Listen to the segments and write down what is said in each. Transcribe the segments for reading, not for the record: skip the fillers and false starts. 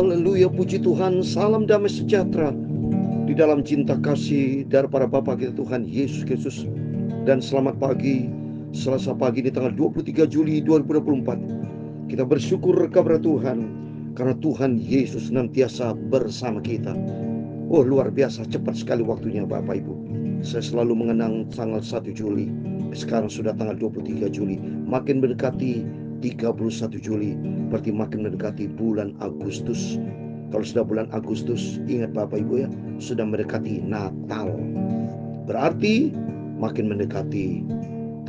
Haleluya, puji Tuhan. Salam damai sejahtera di dalam cinta kasih daripada Bapa kita Tuhan Yesus Kristus. Dan selamat pagi, Selasa pagi di tanggal 23 Juli 2024. Kita bersyukur kepada Tuhan karena Tuhan Yesus senantiasa bersama kita. Oh, luar biasa, cepat sekali waktunya Bapak Ibu. Saya selalu mengenang tanggal 1 Juli. Sekarang sudah tanggal 23 Juli. Makin mendekati 31 Juli, berarti makin mendekati bulan Agustus. Kalau sudah bulan Agustus, ingat Bapak Ibu ya, sudah mendekati Natal. Berarti makin mendekati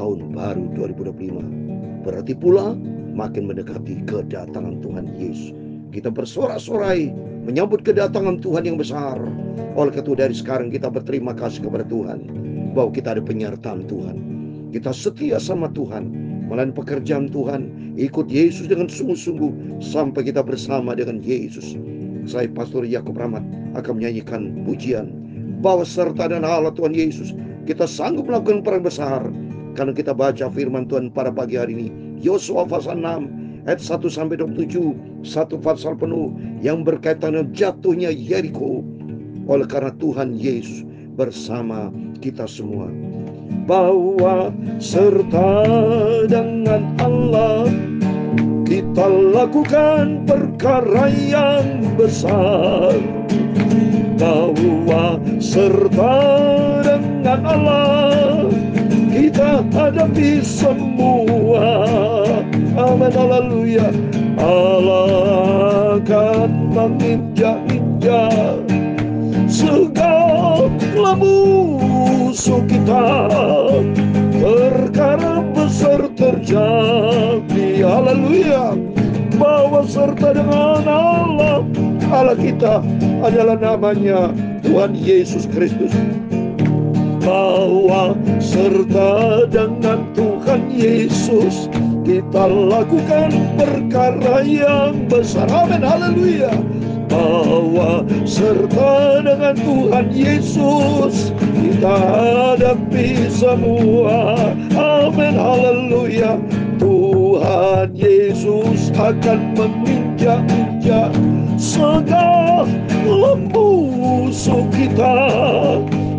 tahun baru 2025. Berarti pula makin mendekati kedatangan Tuhan Yesus. Kita bersorak-sorai menyambut kedatangan Tuhan yang besar. Oleh karena itu dari sekarang kita berterima kasih kepada Tuhan bahwa kita ada penyertaan Tuhan. Kita setia sama Tuhan, melayani pekerjaan Tuhan, ikut Yesus dengan sungguh-sungguh sampai kita bersama dengan Yesus. Saya Pastor Yakub Rahmat akan menyanyikan pujian bahwa serta dan Allah Tuhan Yesus kita sanggup melakukan perang besar karena kita baca firman Tuhan pada pagi hari ini. Yosua pasal 6 ayat 1 sampai 27, satu pasal penuh yang berkaitan dengan jatuhnya Yeriko. Oleh karena Tuhan Yesus bersama kita semua. Bahwa serta dengan Allah kita lakukan perkara yang besar. Bahwa serta dengan Allah kita hadapi semua. Amin, haleluya. Allah akan menginjak-injak segala musuh kita. Perkara besar terjadi, haleluya. Bahwa serta dengan Allah, Allah kita adalah namanya Tuhan Yesus Kristus. Bahwa serta dengan Tuhan Yesus kita lakukan perkara yang besar. Amin, haleluya. Bahwa serta dengan Tuhan Yesus kita hadapi semua. Amin, haleluya. Tuhan Yesus akan menginjak-injak segala musuh kita.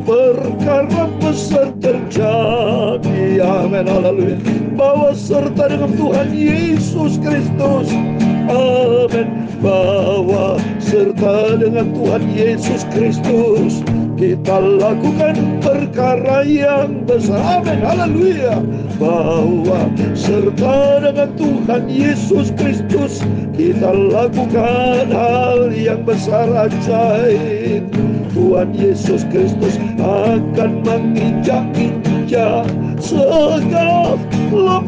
Perkara besar terjadi. Amin, haleluya. Bahwa serta dengan Tuhan Yesus Kristus. Amin. Bahwa serta dengan Tuhan Yesus Kristus kita lakukan perkara yang besar. Amin, haleluya. Bahwa serta dengan Tuhan Yesus Kristus kita lakukan hal yang besar ajaib. Tuhan Yesus Kristus akan menginjak-injak segala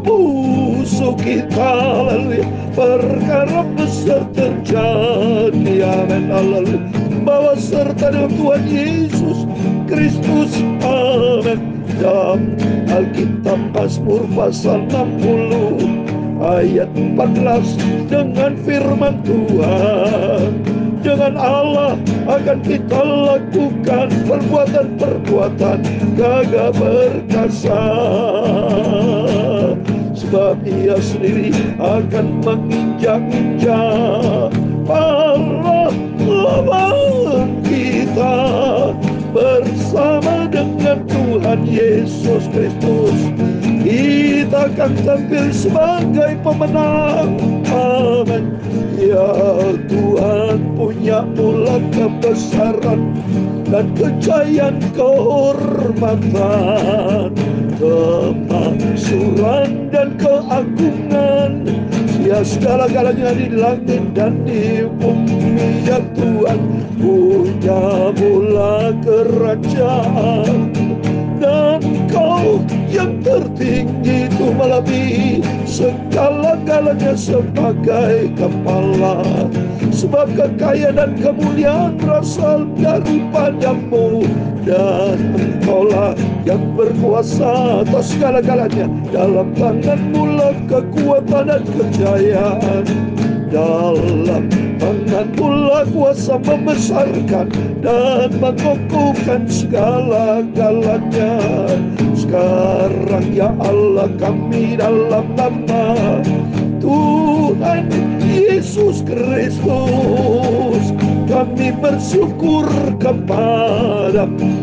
musuh kita. Haleluya. Perkara besar terjadi. Amin, haleluya. Bahwa serta dengan Tuhan Yesus Kristus. Amin. Dalam Alkitab Mazmur pasal 60 ayat 14 dengan firman Tuhan, dengan Allah akan kita lakukan perbuatan-perbuatan gagah perkasa. Sebab Ia sendiri akan menginjak-injak para lawan kita bersama dengan Tuhan Yesus Kristus. Kita akan tampil sebagai pemenang. Amin. Ya Tuhan, punya mula kebesaran dan kejayaan, kehormatan, kemaksuran dan keagungan. Ya segala-galanya di langit dan di bumi. Ya Tuhan, punya mula kerajaan, dan Kau yang tertinggi itu melebihi segala-galanya sebagai kepala. Sebab kekayaan dan kemuliaan berasal daripada-Mu, dan Engkaulah yang berkuasa atas segala-galanya. Dalam tangan-Mu lah kekuatan dan kejayaan. Dalam tangan-Mu lah kuasa membesarkan dan mengukuhkan segala-galanya. Sekarang ya Allah kami dalam nama Tuhan Yesus Kristus kami bersyukur kepadamu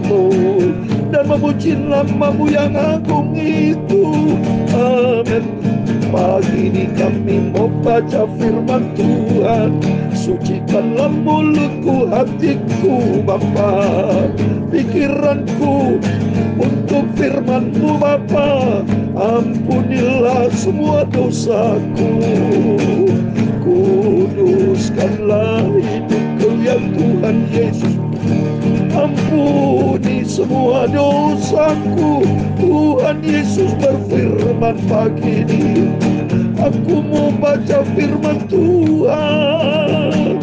dan memuji nama-Mu yang agung itu. Amin. Pagi ini kami mau baca firman Tuhan. Sucikanlah mulutku, hatiku Bapa, pikiranku untuk firman-Mu Bapa. Ampunilah semua dosaku, kuduskanlah hidupku ya Tuhan Yesus. Ampuni semua dosaku. Tuhan Yesus berfirman pagi ini, aku mau baca firman Tuhan.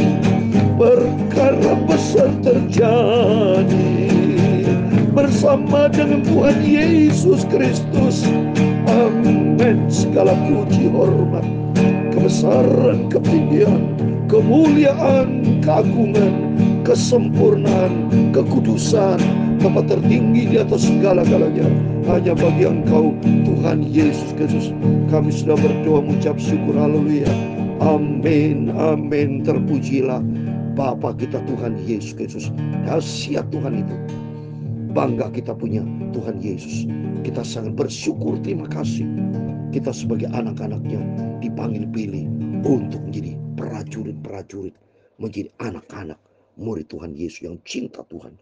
Perkara besar terjadi bersama dengan Tuhan Yesus Kristus. Amin. Segala puji, hormat, kebesaran, ketinggian, kemuliaan, keagungan, kesempurnaan, kekudusan, tempat tertinggi di atas segala-galanya hanya bagi Engkau Tuhan Yesus Kristus. Kami sudah berdoa mengucap syukur. Haleluya. Amin. Amin. Terpujilah Bapa kita Tuhan Yesus Kristus. Dahsyat Tuhan itu. Bangga kita punya Tuhan Yesus. Kita sangat bersyukur, terima kasih. Kita sebagai anak-anaknya dipanggil pilih untuk menjadi prajurit-prajurit, menjadi anak-anak murid Tuhan Yesus yang cinta Tuhan.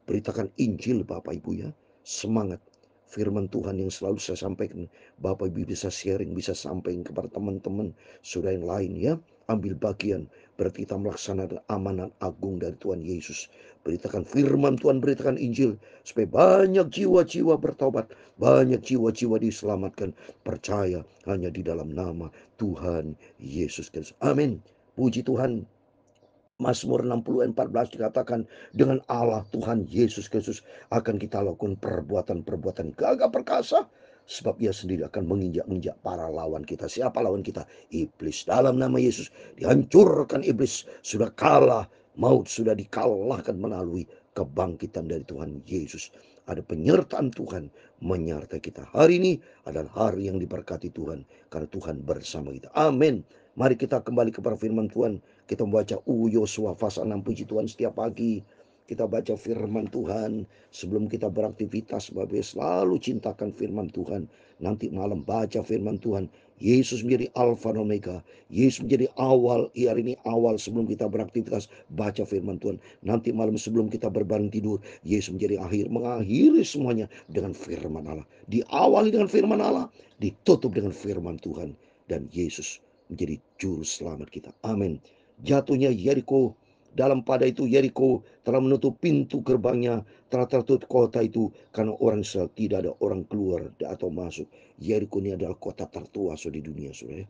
Beritakan Injil Bapak Ibu ya. Semangat firman Tuhan yang selalu saya sampaikan. Bapak Ibu bisa sharing, bisa sampaikan kepada teman-teman saudara yang lain ya. Ambil bagian. Berarti kita melaksanakan amanat agung dari Tuhan Yesus. Beritakan firman Tuhan, beritakan Injil. Supaya banyak jiwa-jiwa bertobat. Banyak jiwa-jiwa diselamatkan. Percaya hanya di dalam nama Tuhan Yesus Kristus. Amin. Puji Tuhan. Mazmur 60:14 dikatakan, dengan Allah Tuhan Yesus Kristus akan kita lakukan perbuatan-perbuatan gagah perkasa, sebab Ia sendiri akan menginjak-injak para lawan kita. Siapa lawan kita? Iblis. Dalam nama Yesus dihancurkan iblis. Sudah kalah, maut sudah dikalahkan melalui kebangkitan dari Tuhan Yesus. Ada penyertaan Tuhan menyertai kita. Hari ini adalah hari yang diberkati Tuhan, karena Tuhan bersama kita. Amin. Mari kita kembali kepada firman Tuhan. Kita membaca Yosua pasal 6. Puji Tuhan, setiap pagi kita baca firman Tuhan. Sebelum kita beraktivitas, Bapak selalu cintakan firman Tuhan. Nanti malam baca firman Tuhan. Yesus menjadi Alfa dan Omega. Yesus menjadi awal. Hari ini awal sebelum kita beraktivitas, baca firman Tuhan. Nanti malam sebelum kita berbaring tidur, Yesus menjadi akhir. Mengakhiri semuanya dengan firman Allah. Diawali dengan firman Allah, ditutup dengan firman Tuhan. Dan Yesus menjadi juru selamat kita. Amin. Jatuhnya Yeriko. Dalam pada itu Yeriko telah menutup pintu gerbangnya, telah tertutup kota itu karena orang Israel, tidak ada orang keluar atau masuk. Yeriko ini adalah kota tertua di dunia, saudara.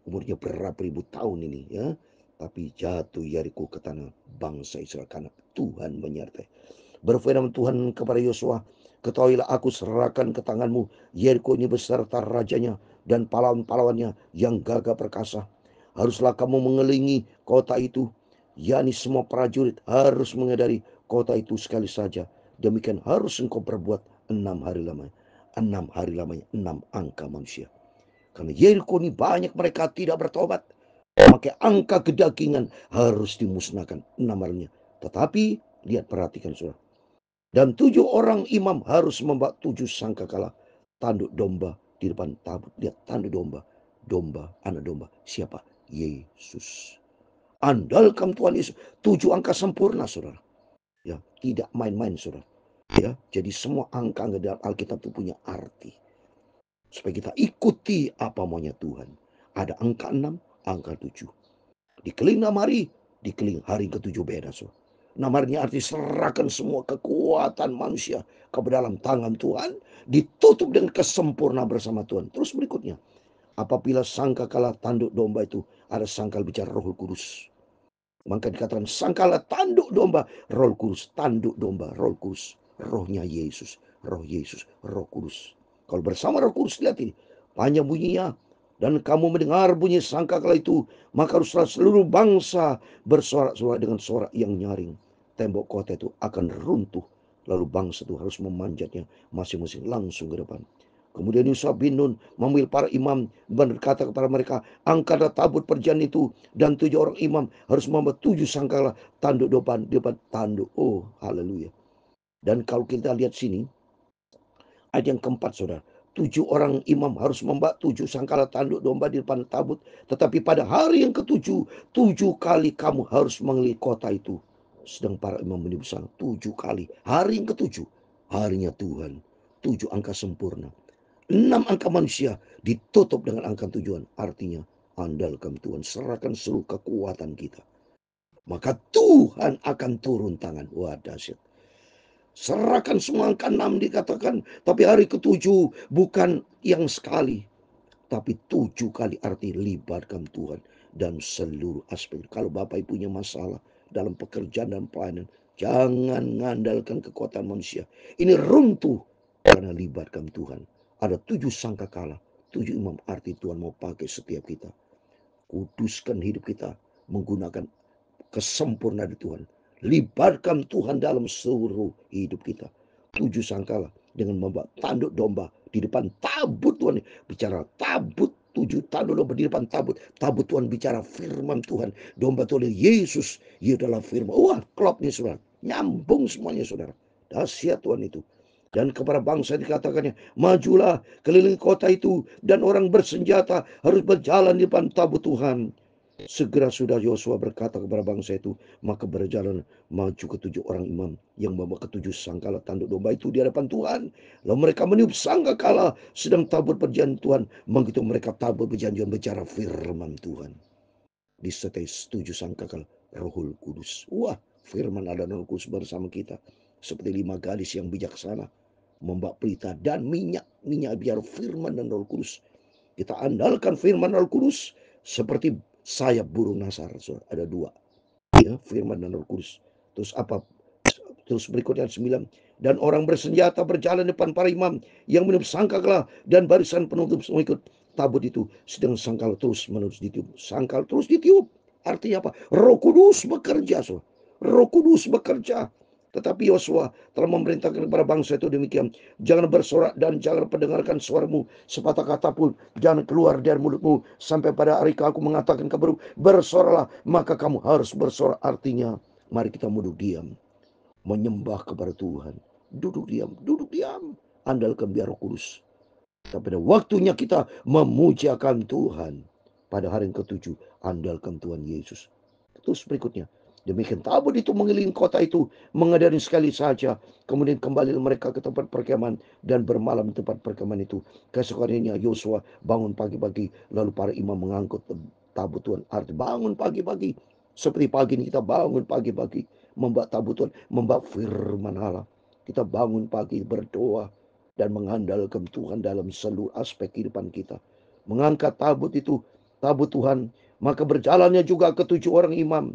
Umurnya berapa ribu tahun ini ya. Tapi jatuh Yeriko ke tanah bangsa Israel karena Tuhan menyertai. Berfirman Tuhan kepada Yosua, ketahuilah aku serahkan ke tanganmu Yeriko ini beserta rajanya dan pahlawan-pahlawannya yang gagah perkasa. Haruslah kamu mengelilingi kota itu, yakni semua prajurit harus menghadiri kota itu sekali saja. Demikian harus engkau perbuat 6 hari lamanya. 6 hari lamanya, 6 angka manusia. Karena Yeriko ini banyak mereka tidak bertobat. Maka angka kedagingan harus dimusnahkan 6 harinya. Tetapi lihat, perhatikan saudara. Dan 7 orang imam harus membawa 7 sangkakala tanduk domba di depan tabut. Lihat, tanduk domba. Domba, anak domba. Siapa? Yesus. Andalkan Tuhan Yesus. 7 angka sempurna, saudara. Ya, tidak main-main, saudara. Ya, jadi semua angka dalam Alkitab itu punya arti. Supaya kita ikuti apa maunya Tuhan. Ada angka 6, angka 7. Dikeliling 6 hari, dikeliling hari ke-7 beda, saudara. Namanya arti serahkan semua kekuatan manusia ke dalam tangan Tuhan, ditutup dengan kesempurnaan bersama Tuhan. Terus berikutnya, apabila sangkakala tanduk domba itu ada sangkal bicara Roh Kudus, maka dikatakan sangkala tanduk domba, Roh Kudus, tanduk domba, Roh Kudus, rohnya Yesus, Roh Yesus, Roh Kudus. Kalau bersama Roh Kudus, lihat ini, panjang bunyinya. Dan kamu mendengar bunyi sangkakala itu, maka haruslah seluruh bangsa bersorak-sorak dengan sorak yang nyaring. Tembok kota itu akan runtuh. Lalu bangsa itu harus memanjatnya masing-masing langsung ke depan. Kemudian Yosua bin Nun memanggil para imam dan berkata kepada mereka, angkatlah tabut perjanjian itu, dan 7 orang imam harus membawa 7 sangkala tanduk depan tanduk. Oh, haleluya. Dan kalau kita lihat sini, ayat yang keempat, saudara. 7 orang imam harus membawa 7 sangkala tanduk domba di depan tabut. Tetapi pada hari yang ketujuh, 7 kali kamu harus mengelilingi kota itu. Sedang para imam menimbang 7 kali. Hari yang ketujuh, harinya Tuhan. 7 angka sempurna. 6 angka manusia ditutup dengan angka tujuan. Artinya, andalkan Tuhan, serahkan seluruh kekuatan kita. Maka Tuhan akan turun tangan. Wah, dahsyat. Serahkan semua angka 6 dikatakan. Tapi hari ketujuh bukan yang sekali. Tapi 7 kali, arti libatkan Tuhan dan seluruh aspek. Kalau Bapak Ibu punya masalah dalam pekerjaan dan pelayanan, jangan mengandalkan kekuatan manusia. Ini runtuh karena libatkan Tuhan. Ada 7 sangkakala, 7 imam, arti Tuhan mau pakai setiap kita. Kuduskan hidup kita menggunakan kesempurnaan Tuhan. Libatkan Tuhan dalam seluruh hidup kita. 7 sangkala dengan membawa tanduk domba di depan tabut Tuhan. Bicara tabut, 7 tanduk domba di depan tabut. Tabut Tuhan bicara firman Tuhan. Domba Tuhan Yesus, ia adalah firman. Wah, klop nih saudara. Nyambung semuanya saudara. Dahsyat Tuhan itu. Dan kepada bangsa dikatakannya, majulah keliling kota itu, dan orang bersenjata harus berjalan di depan tabut Tuhan. Segera sudah Yosua berkata kepada bangsa itu, maka berjalan maju ke 7 orang imam yang membawa ke 7 sangkala tanduk domba itu di hadapan Tuhan. Lalu mereka meniup sangkakala, sedang tabur perjanjian Tuhan. Begitu mereka tabur perjanjian, bicara firman Tuhan. Disertai 7 sangkakala Rohul Kudus. Wah, firman ada Roh Kudus bersama kita. Seperti 5 gadis yang bijaksana, membawa pelita dan minyak biar firman dan Roh Kudus. Kita andalkan firman Roh Kudus seperti sayap burung nasar. So, ada 2, ya, firman dan Roh Kudus. Terus apa? Terus berikutnya 9. Dan orang bersenjata berjalan depan para imam yang meniup sangkakala, dan barisan penutup mengikut tabut itu. Sedang sangkal terus menerus ditiup. Sangkal terus ditiup. Artinya apa? Roh Kudus bekerja. So. Roh Kudus bekerja. Tetapi Yosua telah memerintahkan kepada bangsa itu demikian. Jangan bersorak dan jangan pendengarkan suaramu sepatah kata pun. Jangan keluar dari mulutmu sampai pada hari aku mengatakan kepadamu, bersoraklah, maka kamu harus bersorak. Artinya, mari kita duduk diam. Menyembah kepada Tuhan. Duduk diam. Andalkan biar Roh Kudus. Tapi pada waktunya kita memujiakan Tuhan. Pada hari yang ketujuh, andalkan Tuhan Yesus. Terus berikutnya, demikian tabut itu mengelilingi kota itu, mengadakan sekali saja. Kemudian kembali mereka ke tempat perkemahan dan bermalam di tempat perkemahan itu. Keesokannya Yosua bangun pagi-pagi, lalu para imam mengangkut tabut Tuhan. Arti bangun pagi-pagi. Seperti pagi ini kita bangun pagi-pagi, membawa tabut Tuhan, membawa firman Allah. Kita bangun pagi berdoa dan mengandalkan Tuhan dalam seluruh aspek kehidupan kita. Mengangkat tabut itu, tabut Tuhan. Maka berjalannya juga ke 7 orang imam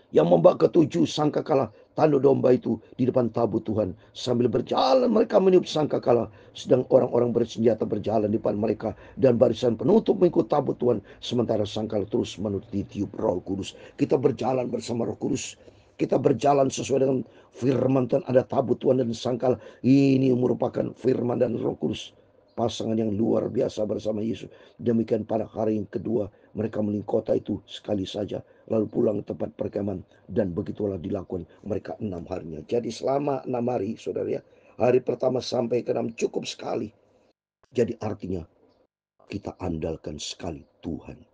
yang membawa ke 7 sangkakala tanduk domba itu di depan tabut Tuhan. Sambil berjalan mereka meniup sangkakala, sedang orang-orang bersenjata berjalan di depan mereka, dan barisan penutup mengikut tabut Tuhan. Sementara sangkala terus menutup ditiup Roh Kudus. Kita berjalan bersama Roh Kudus. Kita berjalan sesuai dengan firman Tuhan. Ada tabut Tuhan dan sangkala. Ini merupakan firman dan Roh Kudus. Pasangan yang luar biasa bersama Yesus. Demikian pada hari yang kedua mereka melingkupi kota itu sekali saja, lalu pulang ke tempat perkemahan, dan begitulah dilakukan mereka 6 harinya. Jadi selama 6 hari, saudara ya, hari pertama sampai ke 6 cukup sekali. Jadi artinya kita andalkan sekali Tuhan.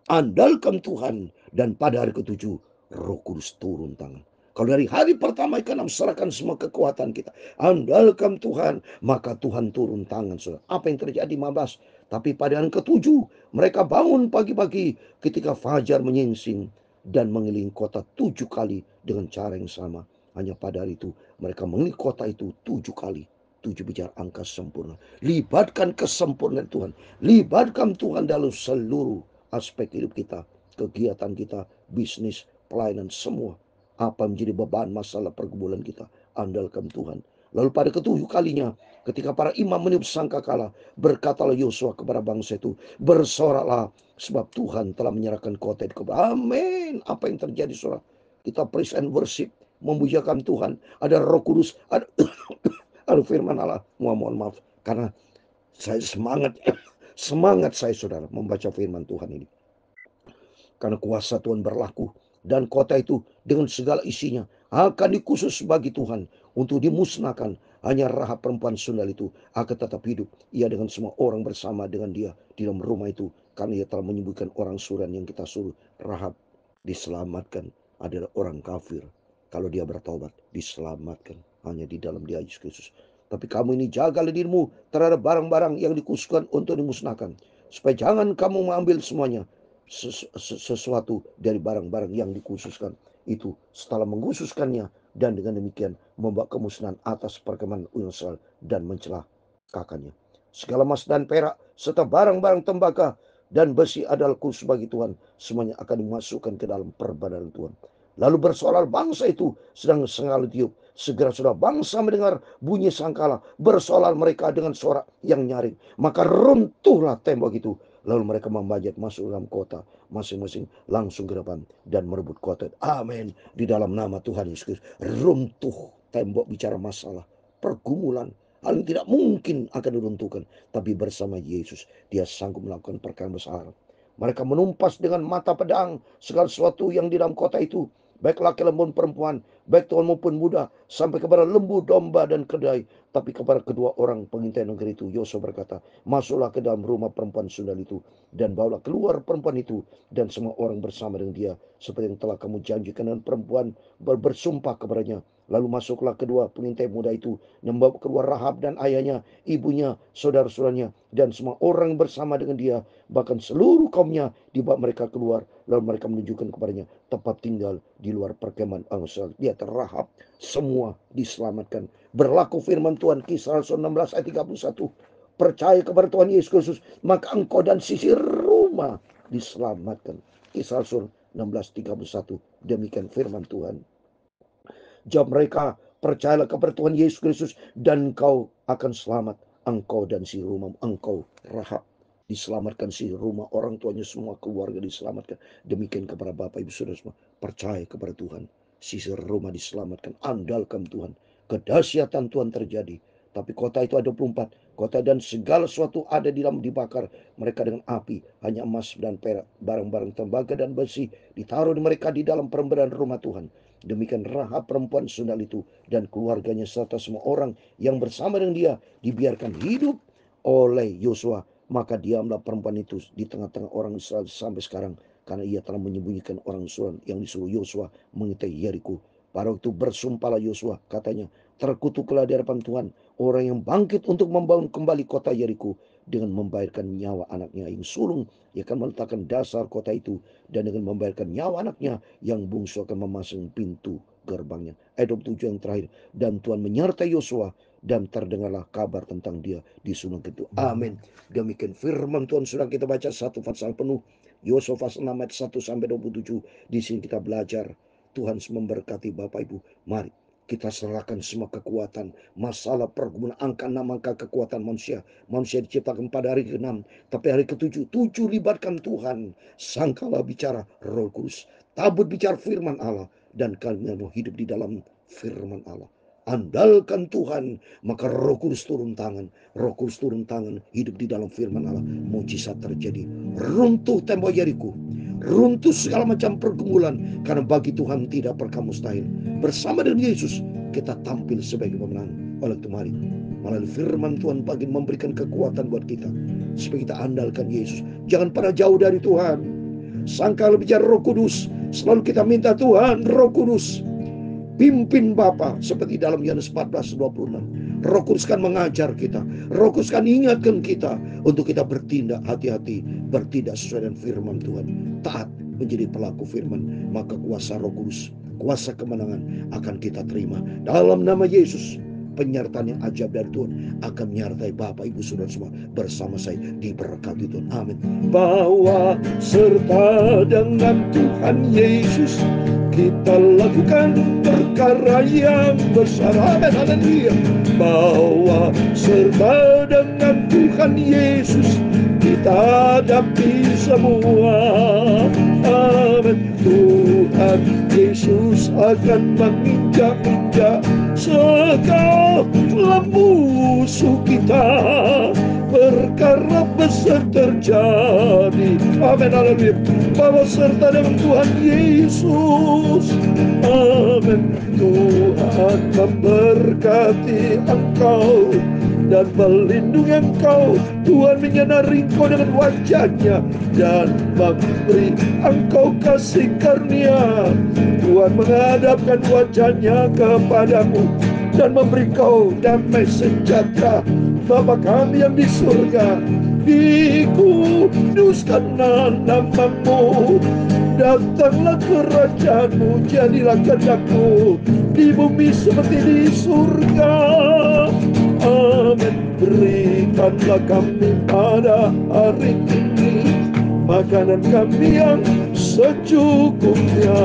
Andalkan Tuhan, dan pada hari ketujuh Roh Kudus turun tangan. Kalau dari hari pertama ke 6 serahkan semua kekuatan kita, andalkan Tuhan, maka Tuhan turun tangan. Saudara. Apa yang terjadi 15? Tapi pada hari ketujuh mereka bangun pagi-pagi ketika fajar menyingsing dan mengelilingi kota 7 kali dengan cara yang sama. Hanya pada hari itu mereka mengelilingi kota itu 7 kali. 7 bicara angka sempurna. Libatkan kesempurnaan Tuhan. Libatkan Tuhan dalam seluruh aspek hidup kita, kegiatan kita, bisnis, pelayanan, semua. Apa menjadi beban masalah pergumulan kita, andalkan Tuhan. Lalu pada ke-7 kalinya, ketika para imam meniup sangkakala, berkatalah Yosua kepada bangsa itu, bersoraklah, sebab Tuhan telah menyerahkan kota itu kepada. Amin. Apa yang terjadi, saudara? Kita praise and worship, memujiakan Tuhan. Ada Roh Kudus, ada firman Allah. Mohon maaf, karena Saya semangat, semangat saya saudara membaca firman Tuhan ini. Karena kuasa Tuhan berlaku dan kota itu dengan segala isinya akan dikhusus bagi Tuhan untuk dimusnahkan. Hanya Rahab perempuan sundal itu akan tetap hidup. Ia dengan semua orang bersama dengan dia di dalam rumah itu. Karena ia telah menyembuhkan orang suran yang kita suruh. Rahab diselamatkan adalah orang kafir. Kalau dia bertobat diselamatkan hanya di dalam dia Yesus Kristus. Tapi kamu ini jagalah dirimu terhadap barang-barang yang dikhususkan untuk dimusnahkan. Supaya jangan kamu mengambil semuanya sesuatu dari barang-barang yang dikhususkan itu setelah mengkhususkannya, dan dengan demikian membawa kemusnahan atas perkemahan Israel dan mencelakakannya. Segala emas dan perak serta barang-barang tembaga dan besi adalah khusus bagi Tuhan, semuanya akan dimasukkan ke dalam perbadanan Tuhan. Lalu bersoal bangsa itu sedang sengala tiup. Segera sudah bangsa mendengar bunyi sangkala. Bersoal mereka dengan suara yang nyaring. Maka runtuhlah tembok itu. Lalu mereka memanjat masuk dalam kota. Masing-masing langsung ke depan dan merebut kota. Amin. Di dalam nama Tuhan Yesus. Runtuh tembok bicara masalah. Pergumulan. Hal yang tidak mungkin akan diruntuhkan. Tapi bersama Yesus dia sanggup melakukan perkara besar. Mereka menumpas dengan mata pedang segala sesuatu yang di dalam kota itu. Baik laki maupun perempuan, baik tuan maupun muda, sampai kepada lembu, domba, dan keledai. Tapi kepada kedua orang pengintai negeri itu, Yosua berkata, masuklah ke dalam rumah perempuan sundal itu, dan bawalah keluar perempuan itu, dan semua orang bersama dengan dia, seperti yang telah kamu janjikan. Dan perempuan bersumpah kepadanya. Lalu masuklah kedua pengintai muda itu, membawa keluar Rahab dan ayahnya, ibunya, saudara-saudaranya, dan semua orang bersama dengan dia, bahkan seluruh kaumnya dibawa mereka keluar. Lalu mereka menunjukkan kepadanya tempat tinggal di luar perkemahan Israel. Dia Rahab, semua diselamatkan. Berlaku firman Tuhan, Kisah Rasul 16 ayat 31. Percaya kepada Tuhan Yesus Kristus, maka engkau dan sisi rumah diselamatkan. Kisah Rasul 16:31. Demikian firman Tuhan. Jawab mereka, percayalah kepada Tuhan Yesus Kristus dan engkau akan selamat. Engkau dan si rumah engkau. Rahab diselamatkan, si rumah orang tuanya semua keluarga diselamatkan. Demikian kepada Bapak Ibu Saudara semua, percaya kepada Tuhan, si rumah diselamatkan. Andalkan Tuhan, kedahsyatan Tuhan terjadi. Tapi kota itu ada 24 kota, dan segala sesuatu ada di dalam dibakar mereka dengan api. Hanya emas dan perak, barang-barang tembaga dan besi ditaruh di mereka di dalam perempuan rumah Tuhan. Demikian Rahab perempuan sundal itu dan keluarganya serta semua orang yang bersama dengan dia dibiarkan hidup oleh Yosua. Maka diamlah perempuan itu di tengah-tengah orang Israel sampai sekarang, karena ia telah menyembunyikan orang Israel yang disuruh Yosua mengintai Yeriko. Pada waktu bersumpahlah Yosua, katanya, terkutuklah di hadapan Tuhan orang yang bangkit untuk membangun kembali kota Yeriko dengan membayarkan nyawa anaknya yang sulung. Ia akan meletakkan dasar kota itu, dan dengan membayarkan nyawa anaknya yang bungsu akan memasang pintu gerbangnya. Ayat 27 yang terakhir. Dan Tuhan menyertai Yosua, dan terdengarlah kabar tentang dia di sulung itu. Amin. Demikian firman Tuhan. Sudah kita baca satu pasal penuh, Yosua pasal 6 ayat 1 sampai 27. Di sini kita belajar. Tuhan memberkati Bapak Ibu. Mari kita serahkan semua kekuatan, masalah pergumulan, angka 6 angka kekuatan manusia. Manusia diciptakan pada hari ke-6, tapi hari ke-7, 7 libatkan Tuhan. Sangkala bicara Roh Kudus, tabut bicara firman Allah, dan kalian mau hidup di dalam firman Allah. Andalkan Tuhan, maka Roh Kudus turun tangan. Roh Kudus turun tangan, hidup di dalam firman Allah. Mujizat terjadi. Runtuh tembok Yeriko, runtuh segala macam pergumulan, karena bagi Tuhan tidak perkara mustahil. Bersama dengan Yesus kita tampil sebagai pemenang. Oleh itu mari melalui firman Tuhan bagi memberikan kekuatan buat kita, supaya kita andalkan Yesus. Jangan pernah jauh dari Tuhan. Sangkal bicara Roh Kudus, selalu kita minta Tuhan Roh Kudus pimpin Bapa, seperti dalam Yohanes 14:26. Roh Kudus kan mengajar kita, Roh Kudus kan ingatkan kita untuk kita bertindak hati-hati, bertindak sesuai dengan firman Tuhan, taat menjadi pelaku firman. Maka kuasa Roh Kudus, kuasa kemenangan akan kita terima dalam nama Yesus. Penyertaan yang ajaib dari Tuhan akan menyertai Bapak Ibu Saudara semua bersama saya, diberkati Tuhan. Amin. Bahwa serta dengan Tuhan Yesus kita lakukan perkara yang besar. Amin. Haleluya. Bahwa serta dengan Tuhan Yesus kita hadapi semua. Amin. Tuhan Yesus akan menginjak-injak segala musuh kita. besar terjadi. Amin, haleluya. Bawa serta dengan Tuhan Yesus. Amin. Tuhan memberkati engkau dan melindungi engkau. Tuhan menyinari engkau dengan wajah-Nya dan memberi engkau kasih karunia. Tuhan menghadapkan wajah-Nya kepadamu dan memberi kau damai sejahtera. Bapa kami yang di surga, dikuduskanlah namamu. Datanglah kerajaan-Mu, jadilah kehendak-Mu di bumi seperti di surga. Amin. Berikanlah kami pada hari ini makanan kami yang secukupnya,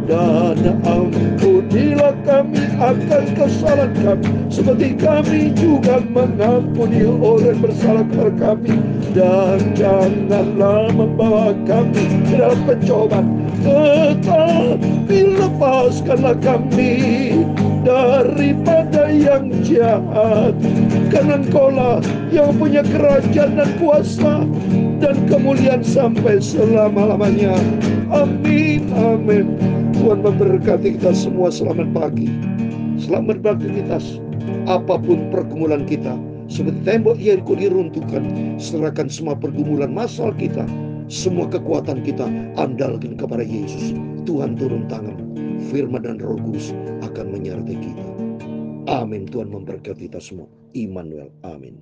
dan ampunilah kami akan kesalahan kami seperti kami juga mengampuni orang bersalah kepada kami, dan janganlah membawa kami ke dalam pencobaan, tetapi lepaskanlah kami daripada yang jahat. Karena Engkaulah yang punya kerajaan dan kuasa dan kemuliaan sampai selama-lamanya. Amin, amin. Tuhan memberkati kita semua. Selamat pagi, selamat beraktivitas. Apapun pergumulan kita, seperti tembok Yeriko diruntuhkan, serahkan semua pergumulan masalah kita, semua kekuatan kita, andalkan kepada Yesus. Tuhan turun tangan, firman dan Roh Kudus akan menyertai kita. Amin. Tuhan memberkati kita semua. Immanuel. Amin.